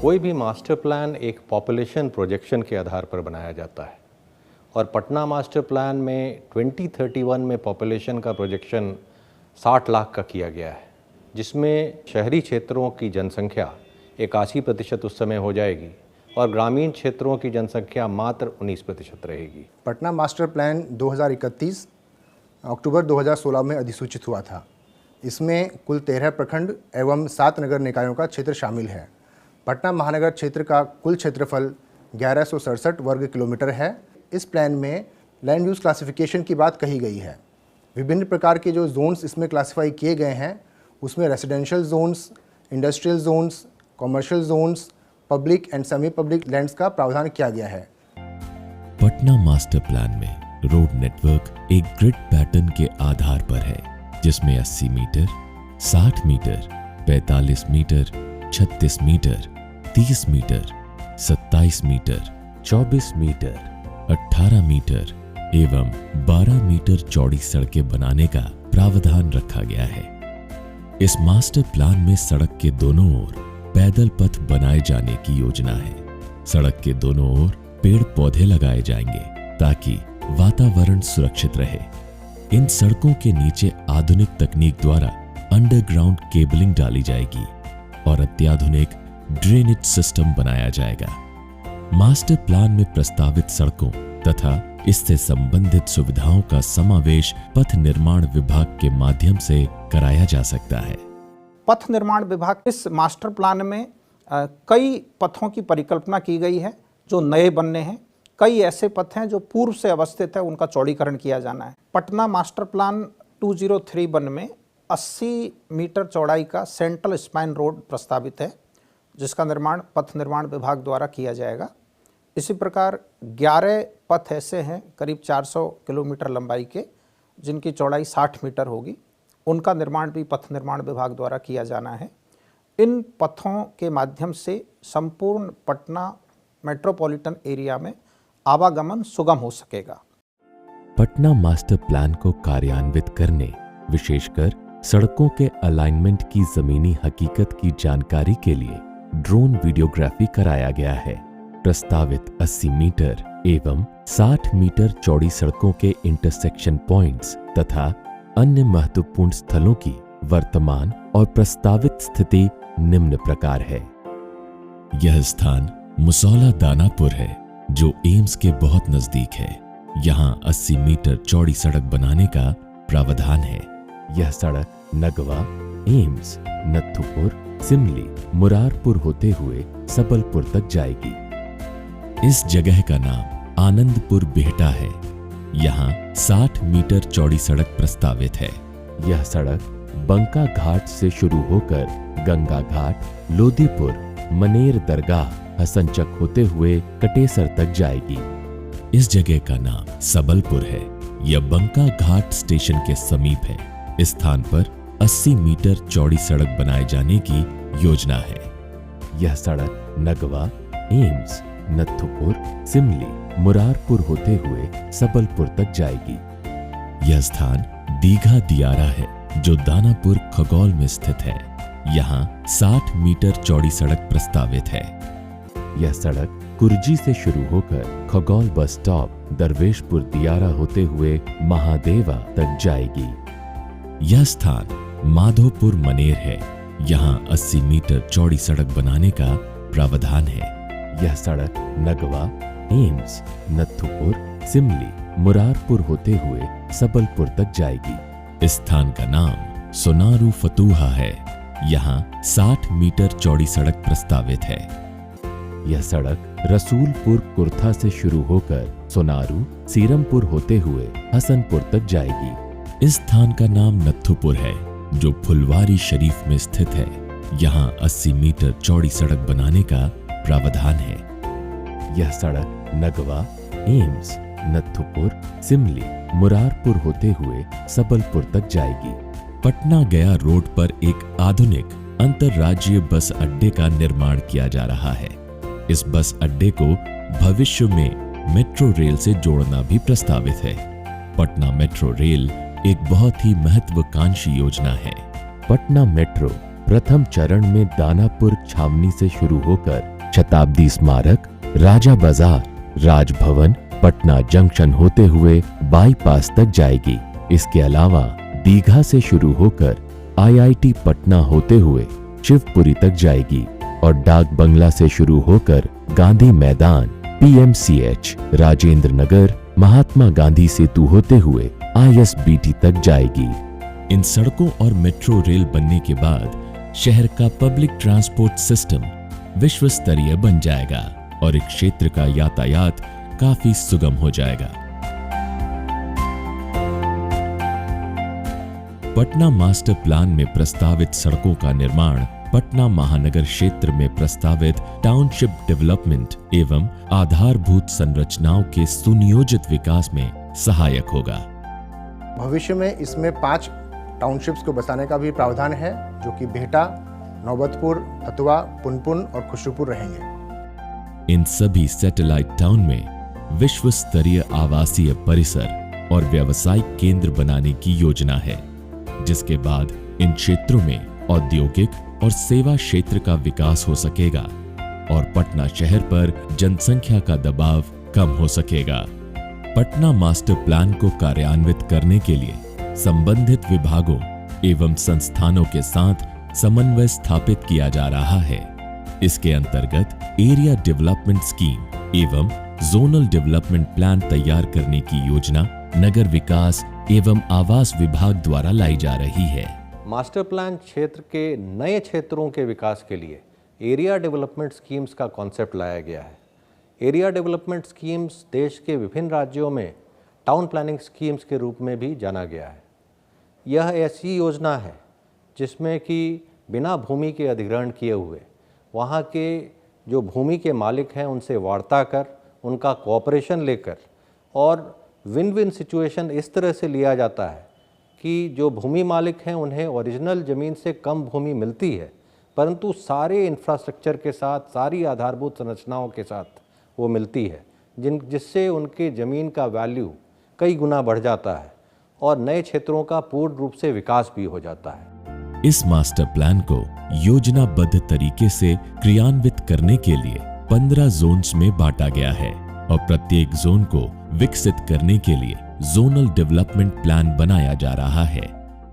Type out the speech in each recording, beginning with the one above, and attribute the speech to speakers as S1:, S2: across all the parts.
S1: कोई भी master plan एक पॉपुलेशन प्रोजेक्शन के आधार पर बनाया जाता है और पटना मास्टर प्लान में 2031 में पॉपुलेशन का प्रोजेक्शन 60 लाख का किया गया है, जिसमें शहरी क्षेत्रों की जनसंख्या 81% उस समय हो जाएगी और ग्रामीण क्षेत्रों की जनसंख्या मात्र 19% रहेगी।
S2: पटना मास्टर प्लान 2031 अक्टूबर 2016 में अधिसूचित हुआ था। इसमें कुल 13 प्रखंड एवं 7 नगर निकायों का क्षेत्र शामिल है। पटना महानगर क्षेत्र का कुल क्षेत्रफल 1167 वर्ग किलोमीटर है। इस प्लान में लैंड यूज़ क्लासिफिकेशन की बात कही गई है। विभिन्न प्रकार के जो जोन्स इसमें क्लासिफाई किए गए हैं, उसमें residential zones, industrial zones, commercial zones, public and semi public lands का प्रावधान किया गया है।
S3: पटना मास्टर प्लान में रोड नेटवर्क एक ग्रिड पैटर्न के आधार पर है, जिसमें 80 metre, 60 metre, 45 metre, 36 metre, 30 metre, 27 metre, 24 metre, 18 metre एवं 12 मीटर चौड़ी सड़कें बनाने का प्रावधान रखा गया है। इस मास्टर प्लान में सड़क के दोनों ओर पैदल पथ बनाए जाने की योजना है। सड़क के दोनों ओर पेड़ पौधे लगाए जाएंगे ताकि वातावरण सुरक्षित रहे। इन सड़कों के नीचे आधुनिक तकनीक द्वारा अंडरग्राउंड केबलिंग डाली जाएगी और अत्याधुनिक ड्रेनेज सिस्टम बनाया जाएगा। मास्टर प्लान में प्रस्तावित सड़कों तथा इससे संबंधित सुविधाओं का समावेश पथ निर्माण विभाग के माध्यम से कराया जा सकता है।
S4: पथ निर्माण विभाग इस मास्टर प्लान में कई पथों की परिकल्पना की गई है जो नए बनने हैं। कई ऐसे पथ हैं जो पूर्व से अवस्थित है, उनका चौड़ीकरण किया जाना है। पटना मास्टर प्लान 2031 में 80 मीटर चौड़ाई का सेंट्रल स्पाइन रोड प्रस्तावित है, जिसका निर्माण पथ निर्माण विभाग द्वारा किया जाएगा। इसी प्रकार 11 पथ ऐसे हैं करीब 400 किलोमीटर लंबाई के, जिनकी चौड़ाई 60 मीटर होगी। उनका निर्माण भी पथ निर्माण विभाग द्वारा किया जाना है। इन पथों के माध्यम से संपूर्ण पटना मेट्रोपॉलिटन एरिया में आवागमन सुगम हो सकेगा।
S3: पटना मास्टर प्लान को कार्यान्वित करने, विशेषकर सड़कों के अलाइनमेंट की जमीनी हकीकत की जानकारी के लिए ड्रोन वीडियोग्राफी कराया गया है। प्रस्तावित 80 मीटर एवं 60 मीटर चौड़ी सड़कों के इंटरसेक्शन पॉइंट्स तथा अन्य महत्वपूर्ण स्थलों की वर्तमान और प्रस्तावित स्थिति निम्न प्रकार है। यह स्थान मुसौला दानापुर है, जो एम्स के बहुत नजदीक है। यहाँ 80 मीटर चौड़ी सड़क बनाने का प्रावधान है। यह सड़क नगवा, एम्स, नत्थुपुर, सिमली, मुरारपुर होते हुए सबलपुर तक जाएगी। इस जगह का नाम आनंदपुर बिहटा है। यहाँ 60 मीटर चौड़ी सड़क प्रस्तावित है। यह सड़क बंका घाट से शुरू होकर गंगा घाट, लोदीपुर, मनेर दरगाह, हसनचक होते हुए कटेसर तक जाएगी। इस जगह का नाम सबलपुर है। यह बंका घाट स्टेशन के समीप है। इस स्थान पर 80 मीटर चौड़ी सड़क बनाए जाने की योजना है। यह सड़क नगवा, एम्स, नत्थुपुर, सिमली, मुरारपुर होते हुए सबलपुर तक जाएगी। यह स्थान दीघा दियारा है, जो दानापुर खगौल में स्थित है। यहाँ 60 मीटर चौड़ी सड़क प्रस्तावित है। यह सड़क कुर्जी से शुरू होकर खगौल बस स्टॉप, दरवेशपुर दियारा होते हुए महादेवा तक जाएगी। यह स्थान माधोपुर मनेर है। यहाँ 80 मीटर चौड़ी सड़क बनाने का प्रावधान है। यह सड़क नगवा, एम्स, नत्थुपुर, सिमली, मुरारपुर होते हुए सबलपुर तक जाएगी। इस स्थान का नाम सोनारू फतूहा है। यहाँ 60 मीटर चौड़ी सड़क प्रस्तावित है। यह सड़क रसूलपुर कुर्था से शुरू होकर सोनारू, सीरमपुर होते हुए हसनपुर तक जाएगी। इस स्थान का नाम नत्थुपुर है, जो फुलवारी शरीफ में स्थित है। यहाँ 80 मीटर चौड़ी सड़क बनाने का प्रावधान है। यह सड़क नगवा, एम्स, नत्थुपुर, सिमली, मुरारपुर होते हुए सबलपुर तक जाएगी। पटना गया रोड पर एक आधुनिक अंतरराज्यीय बस अड्डे का निर्माण किया जा रहा है। इस बस अड्डे को भविष्य में मेट्रो रेल से जोड़ना भी प्रस्तावित है। पटना मेट्रो रेल एक बहुत ही महत्वाकांक्षी योजना है। पटना मेट्रो प्रथम चरण में दानापुर छावनी से शुरू होकर शताब्दी स्मारक, राजा बाजार, राजभवन, पटना जंक्शन होते हुए बाईपास तक जाएगी। इसके अलावा दीघा से शुरू होकर IIT पटना होते हुए शिवपुरी तक जाएगी और डाक बंगला से शुरू होकर गांधी मैदान, PMCH, राजेंद्र नगर, महात्मा गांधी सेतु होते हुए ISBT तक जाएगी। इन सड़कों और मेट्रो रेल बनने के बाद शहर का पब्लिक ट्रांसपोर्ट सिस्टम विश्व स्तरीय बन जाएगा और इस क्षेत्र का यातायात काफी सुगम हो जाएगा। पटना मास्टर प्लान में प्रस्तावित सड़कों का निर्माण पटना महानगर क्षेत्र में प्रस्तावित टाउनशिप डेवलपमेंट एवं आधारभूत संरचनाओं के सुनियोजित विकास में सहायक होगा।
S2: भविष्य में इसमें 5 टाउनशिप्स को बसाने का भी प्रावधान है, जो कि बिहटा, नौबतपुर, हथुआ, पुनपुन और खुशरूपुर रहेंगे।
S3: इन सभी सैटेलाइट टाउन में विश्व स्तरीय आवासीय परिसर और व्यावसायिक केंद्र बनाने की योजना है, जिसके बाद इन क्षेत्रों में औद्योगिक और सेवा क्षेत्र का विकास हो सकेगा और पटना शहर पर जनसंख्या का दबाव कम हो सकेगा। पटना मास्टर प्लान को कार्यान्वित करने के लिए संबंधित विभागों एवं संस्थानों के साथ समन्वय स्थापित किया जा रहा है। इसके अंतर्गत एरिया डेवलपमेंट स्कीम एवं जोनल डेवलपमेंट प्लान तैयार करने की योजना नगर विकास एवं आवास विभाग द्वारा लाई जा रही है।
S1: मास्टर प्लान क्षेत्र के नए क्षेत्रों के विकास के लिए एरिया डेवलपमेंट स्कीम्स का कॉन्सेप्ट लाया गया है। एरिया डेवलपमेंट स्कीम्स देश के विभिन्न राज्यों में टाउन प्लानिंग स्कीम्स के रूप में भी जाना गया है। यह ऐसी योजना है जिसमें कि बिना भूमि के अधिग्रहण किए हुए वहाँ के जो भूमि के मालिक हैं उनसे वार्ता कर, उनका कोऑपरेशन लेकर और विन विन सिचुएशन इस तरह से लिया जाता है कि जो भूमि मालिक हैं उन्हें ओरिजिनल ज़मीन से कम भूमि मिलती है, परंतु सारे इंफ्रास्ट्रक्चर के साथ, सारी आधारभूत संरचनाओं के साथ वो मिलती है, जिससे उनके ज़मीन का वैल्यू कई गुना बढ़ जाता है और नए क्षेत्रों का पूर्ण रूप से विकास भी हो जाता है।
S3: इस मास्टर प्लान को योजनाबद्ध तरीके से क्रियान्वित करने के लिए 15 जोन्स में बांटा गया है और प्रत्येक जोन को विकसित करने के लिए जोनल डेवलपमेंट प्लान बनाया जा रहा है।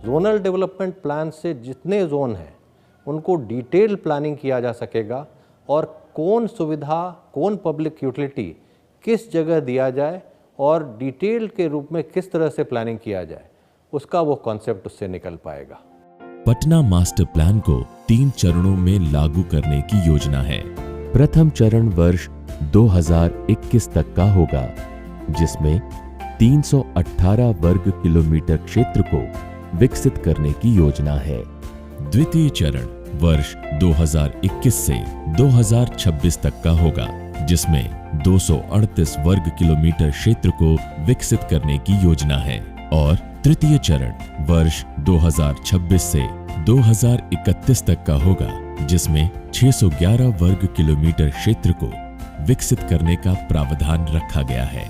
S1: जोनल डेवलपमेंट प्लान से जितने जोन हैं उनको डिटेल प्लानिंग किया जा सकेगा और कौन सुविधा, कौन पब्लिक यूटिलिटी किस जगह दिया जाए और डिटेल के रूप में किस तरह से प्लानिंग किया जाए, उसका वो कॉन्सेप्ट उससे निकल पाएगा।
S3: पटना मास्टर प्लान को 3 चरणों में लागू करने की योजना है। प्रथम चरण वर्ष 2021 तक का होगा, जिसमें 318 वर्ग किलोमीटर क्षेत्र को विकसित करने की योजना है। द्वितीय चरण वर्ष 2021 से 2026 तक का होगा, जिसमें 238 वर्ग किलोमीटर क्षेत्र को विकसित करने की योजना है और तृतीय चरण वर्ष 2026 से 2031 तक का होगा, जिसमें 611 वर्ग किलोमीटर क्षेत्र को विकसित करने का प्रावधान रखा गया है।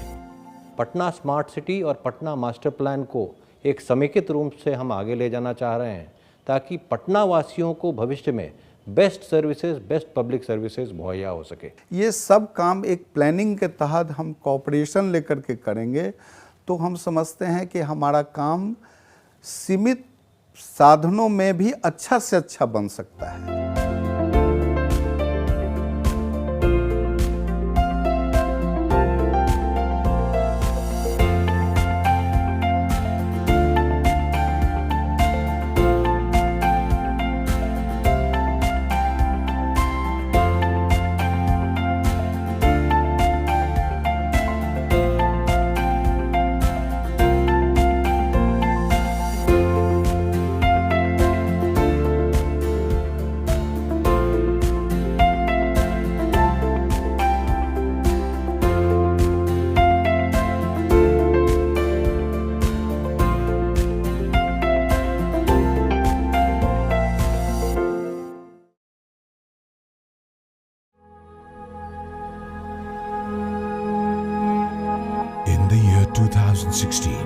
S1: पटना स्मार्ट सिटी और पटना मास्टर प्लान को एक समेकित रूप से हम आगे ले जाना चाह रहे हैं ताकि पटना वासियों को भविष्य में best services, best public services मुहैया हो सके।
S5: ये सब काम एक प्लानिंग के तहत हम कोऑपरेशन लेकर के करेंगे तो हम समझते हैं कि हमारा काम सीमित साधनों में भी अच्छा से अच्छा बन सकता है।
S6: In the year 2016,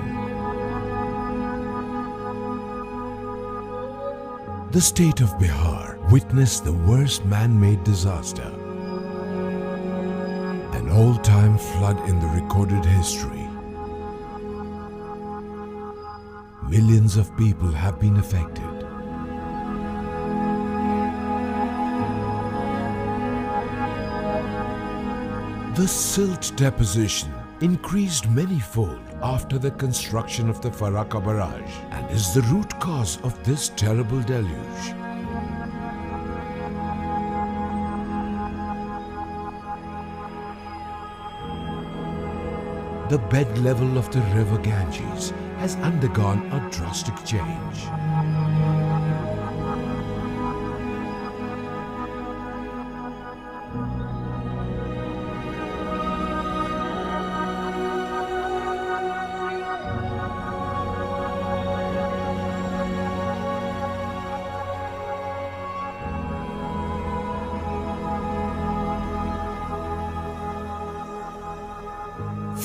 S6: The state of Bihar witnessed the worst man-made disaster, an all-time flood in the recorded history. Millions of people have been affected. The silt deposition increased many-fold after the construction of the Farakka barrage and is the root cause of this terrible deluge. The bed level of the river Ganges has undergone a drastic change.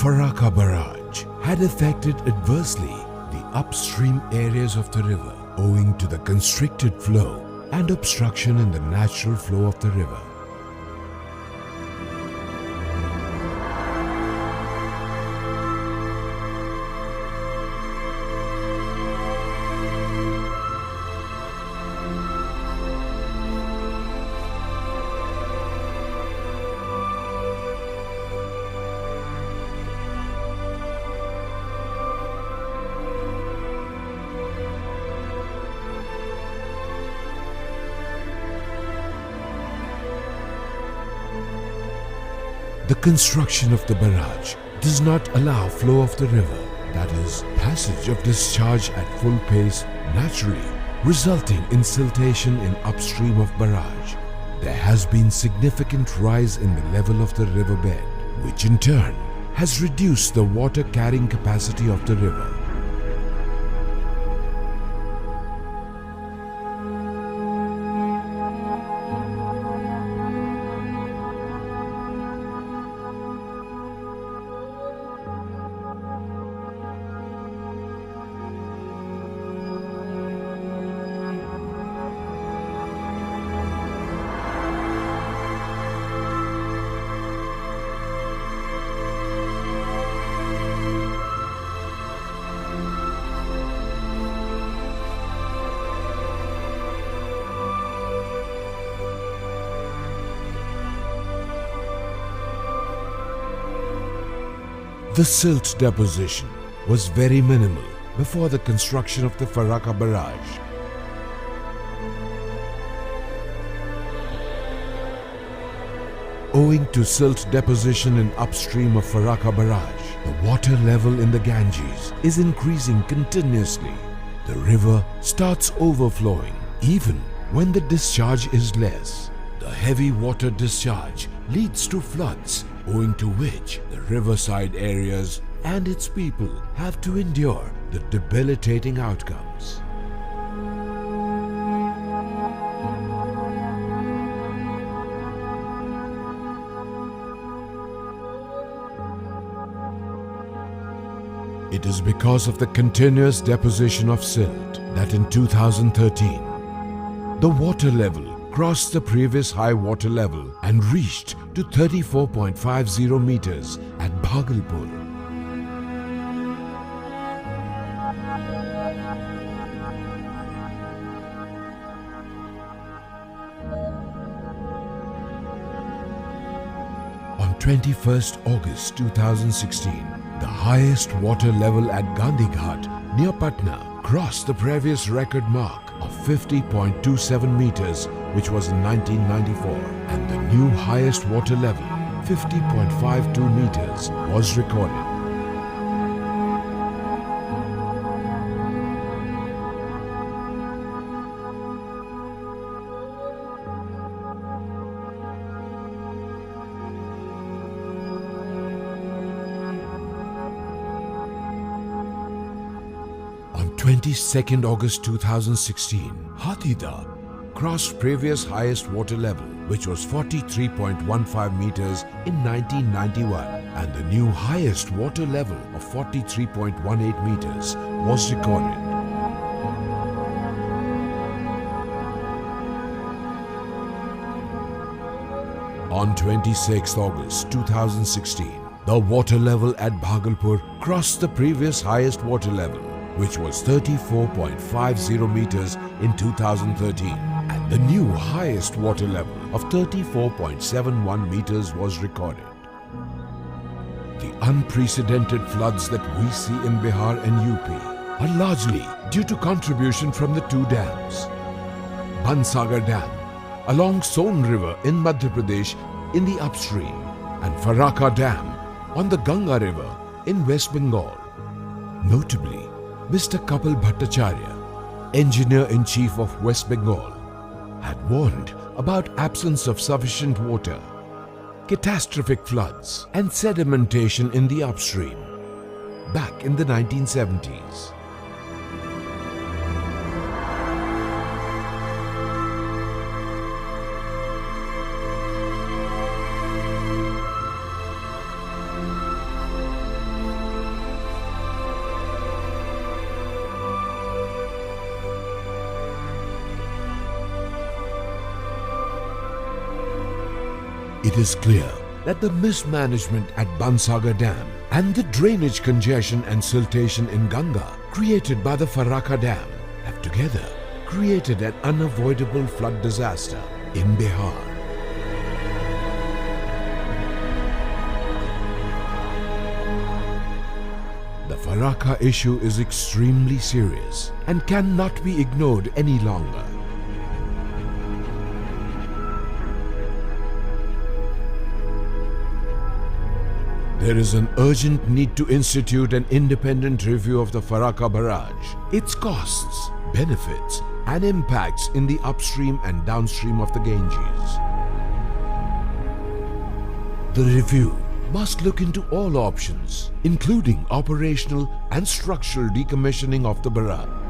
S6: Farakka barrage had affected adversely the upstream areas of the river owing to the constricted flow and obstruction in the natural flow of the river. The construction of the barrage does not allow flow of the river, that is, passage of discharge at full pace naturally, resulting in siltation in upstream of barrage. There has been significant rise in the level of the riverbed, which in turn has reduced the water carrying capacity of the river. The silt deposition was very minimal before the construction of the Farakka barrage. Owing to silt deposition in upstream of Farakka barrage, the water level in the Ganges is increasing continuously. The river starts overflowing even when the discharge is less. The heavy water discharge leads to floods, owing to which the riverside areas and its people have to endure the debilitating outcomes. It is because of the continuous deposition of silt that in 2013, the water level crossed the previous high water level and reached to 34.50 meters at Bhagalpur. On 21st August 2016, the highest water level at Gandhi Ghat near Patna crossed the previous record mark of 50.27 meters, which was in 1994, and the new highest water level, 50.52 meters, was recorded. On 22nd August 2016, Hathida crossed previous highest water level, which was 43.15 meters in 1991, and the new highest water level of 43.18 meters was recorded. On 26 August 2016, the water level at Bhagalpur crossed the previous highest water level, which was 34.50 meters in 2013, and the new highest water level of 34.71 meters was recorded. The unprecedented floods that we see in Bihar and UP are largely due to contribution from the two dams. Bansagar Dam along Son River in Madhya Pradesh in the upstream, and Farakka Dam on the Ganga River in West Bengal. Notably, Mr. Kapil Bhattacharya, Engineer-in-Chief of West Bengal, had warned about absence of sufficient water, catastrophic floods and sedimentation in the upstream back in the 1970s. It is clear that the mismanagement at Bansagar Dam and the drainage congestion and siltation in Ganga created by the Farakka Dam have together created an unavoidable flood disaster in Bihar. The Farakka issue is extremely serious and cannot be ignored any longer. There is an urgent need to institute an independent review of the Farakka barrage, its costs, benefits, and impacts in the upstream and downstream of the Ganges. The review must look into all options, including operational and structural decommissioning of the barrage.